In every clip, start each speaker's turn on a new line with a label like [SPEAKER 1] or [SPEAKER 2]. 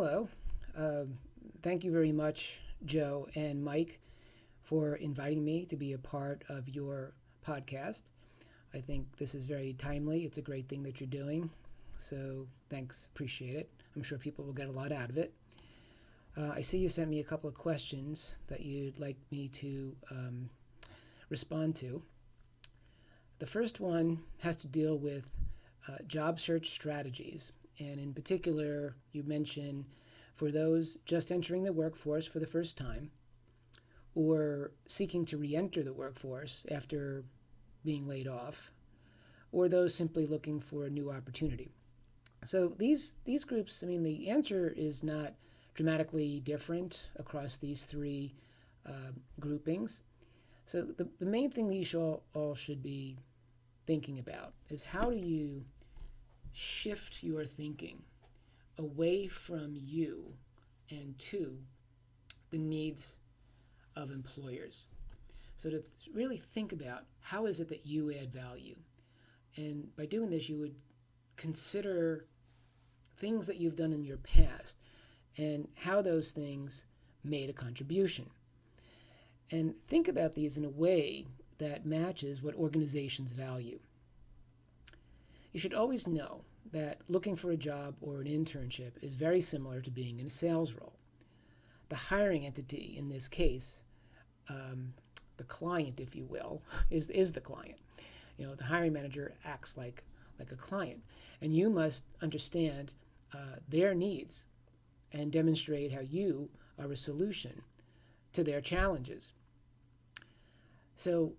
[SPEAKER 1] Hello. Thank you very much, Joe and Mike, for inviting me to be a part of your podcast. I think this is very timely. It's a great thing that you're doing. So thanks. Appreciate it. I'm sure people will get a lot out of it. I see you sent me a couple of questions that you'd like me to respond to. The first one has to deal with job search strategies. And in particular, you mention for those just entering the workforce for the first time or seeking to re enter the workforce after being laid off, or those simply looking for a new opportunity. So these groups, the answer is not dramatically different across these three groupings. So the main thing that you all should be thinking about is how do you shift your thinking away from you and to the needs of employers. So to really think about how is it that you add value. And by doing this, you would consider things that you've done in your past and how those things made a contribution. And think about these in a way that matches what organizations value. You should always know that looking for a job or an internship is very similar to being in a sales role. The hiring entity in this case, the client, if you will, is the client. The hiring manager acts like a client, and you must understand their needs and demonstrate how you are a solution to their challenges. So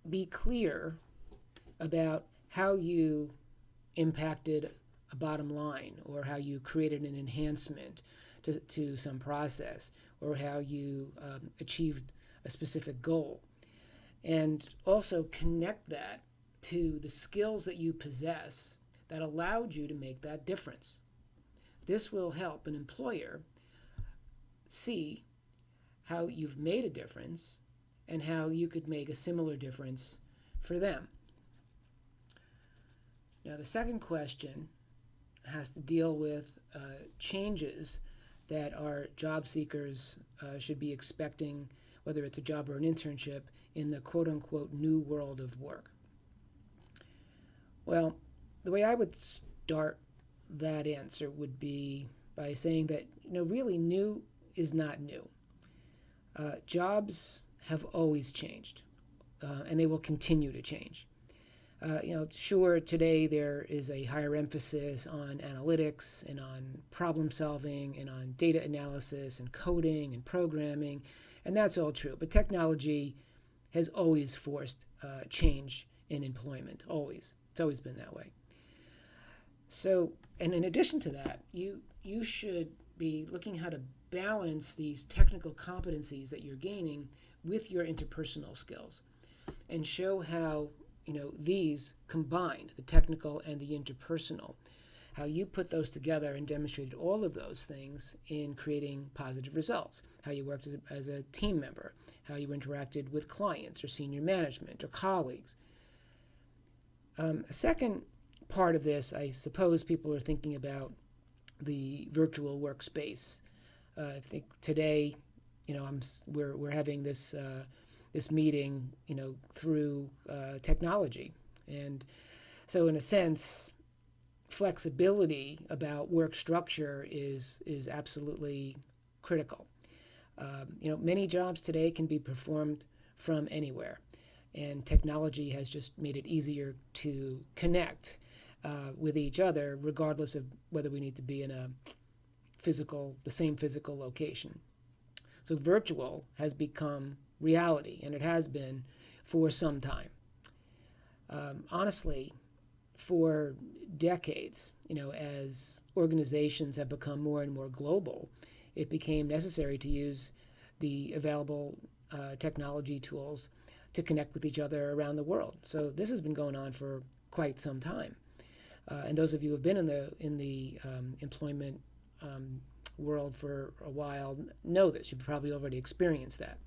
[SPEAKER 1] be clear about how you impacted a bottom line, or how you created an enhancement to some process, or how you achieved a specific goal. And also connect that to the skills that you possess that allowed you to make that difference. This will help an employer see how you've made a difference and how you could make a similar difference for them. Now, the second question has to deal with changes that our job seekers should be expecting, whether it's a job or an internship, in the quote-unquote new world of work. Well, the way I would start that answer would be by saying that really new is not new. Jobs have always changed, and they will continue to change. Sure, today there is a higher emphasis on analytics and on problem solving and on data analysis and coding and programming, and that's all true. But technology has always forced change in employment, always. It's always been that way. So, and in addition to that, you should be looking how to balance these technical competencies that you're gaining with your interpersonal skills and show how these combined, the technical and the interpersonal, how you put those together and demonstrated all of those things in creating positive results, how you worked as a team member, how you interacted with clients or senior management or colleagues. A second part of this, I suppose people are thinking about the virtual workspace. I think today, we're having this meeting, through technology, and so in a sense, flexibility about work structure is absolutely critical. Many jobs today can be performed from anywhere, and technology has just made it easier to connect with each other, regardless of whether we need to be in the same physical location. So virtual has become reality, and it has been for some time. Honestly, for decades, as organizations have become more and more global, it became necessary to use the available technology tools to connect with each other around the world. So this has been going on for quite some time. And those of you who have been in the employment world for a while know this. You've probably already experienced that.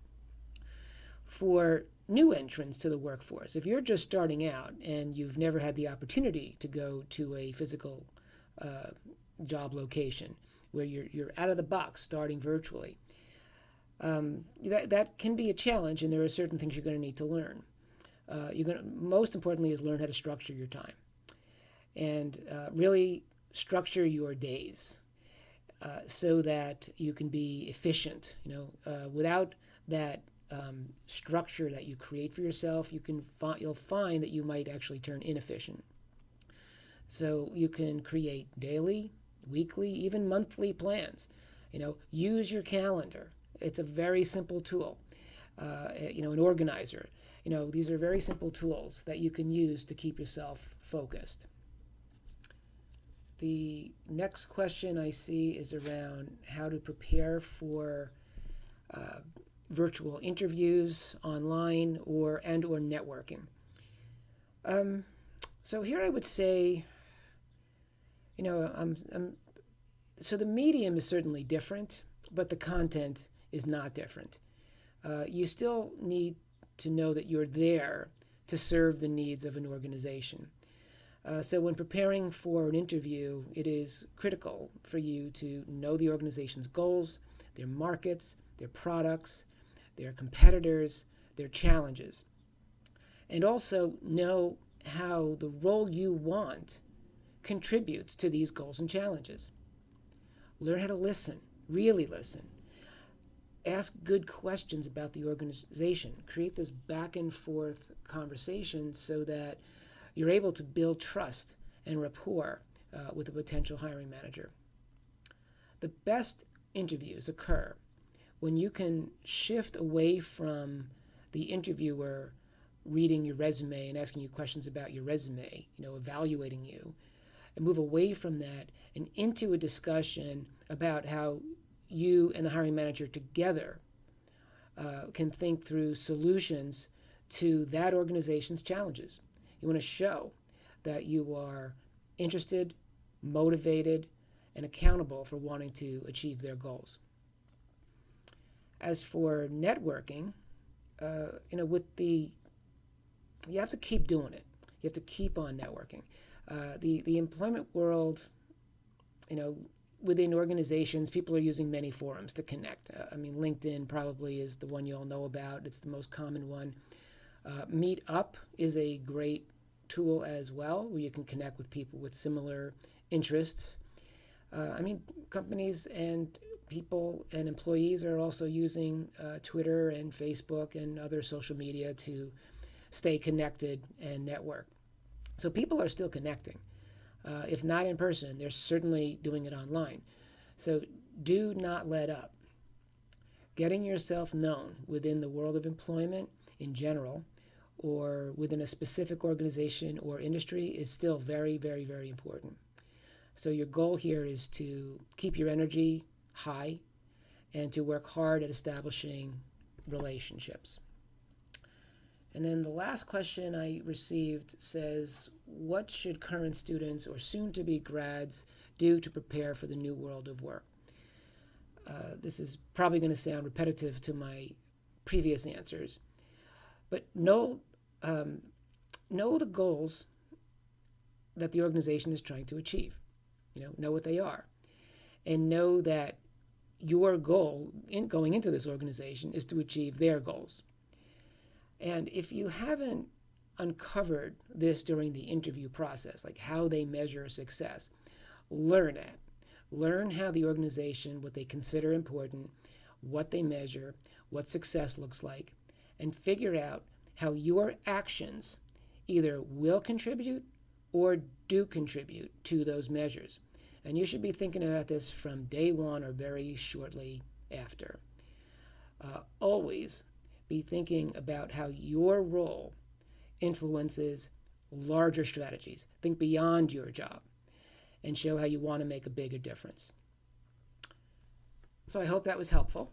[SPEAKER 1] For new entrants to the workforce, if you're just starting out and you've never had the opportunity to go to a physical job location, where you're out of the box starting virtually. That can be a challenge, and there are certain things you're going to need to learn. Most importantly is learn how to structure your time and really structure your days so that you can be efficient. Without that structure that you create for yourself, you'll find that you might actually turn inefficient. So you can create daily, weekly, even monthly plans. Use your calendar. It's a very simple tool. An organizer. These are very simple tools that you can use to keep yourself focused. The next question I see is around how to prepare for virtual interviews online or networking. So here I would say, so the medium is certainly different, but the content is not different. You still need to know that you're there to serve the needs of an organization. So when preparing for an interview, it is critical for you to know the organization's goals, their markets, their products, their competitors, their challenges, and also know how the role you want contributes to these goals and challenges. Learn how to listen, really listen. Ask good questions about the organization. Create this back and forth conversation so that you're able to build trust and rapport with a potential hiring manager. The best interviews occur when you can shift away from the interviewer reading your resume and asking you questions about your resume, evaluating you, and move away from that and into a discussion about how you and the hiring manager together can think through solutions to that organization's challenges. You want to show that you are interested, motivated, and accountable for wanting to achieve their goals. As for networking, you have to keep doing it. You have to keep on networking. The employment world, within organizations, people are using many forums to connect. LinkedIn probably is the one you all know about. It's the most common one. Meetup is a great tool as well, where you can connect with people with similar interests. Companies and people and employees are also using Twitter and Facebook and other social media to stay connected and network. So people are still connecting. If not in person, they're certainly doing it online. So do not let up. Getting yourself known within the world of employment in general or within a specific organization or industry is still very, very, very important. So your goal here is to keep your energy high and to work hard at establishing relationships. And then the last question I received says, what should current students or soon-to-be grads do to prepare for the new world of work? This is probably going to sound repetitive to my previous answers, but know the goals that the organization is trying to achieve. Know what they are, and know that your goal in going into this organization is to achieve their goals. And if you haven't uncovered this during the interview process, like how they measure success, learn it. Learn how the organization, what they consider important, what they measure, what success looks like, and figure out how your actions either will contribute or do contribute to those measures. And you should be thinking about this from day one or very shortly after. Always be thinking about how your role influences larger strategies. Think beyond your job and show how you want to make a bigger difference. So I hope that was helpful.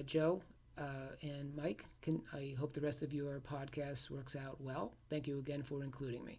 [SPEAKER 1] Joe and Mike, I hope the rest of your podcast works out well. Thank you again for including me.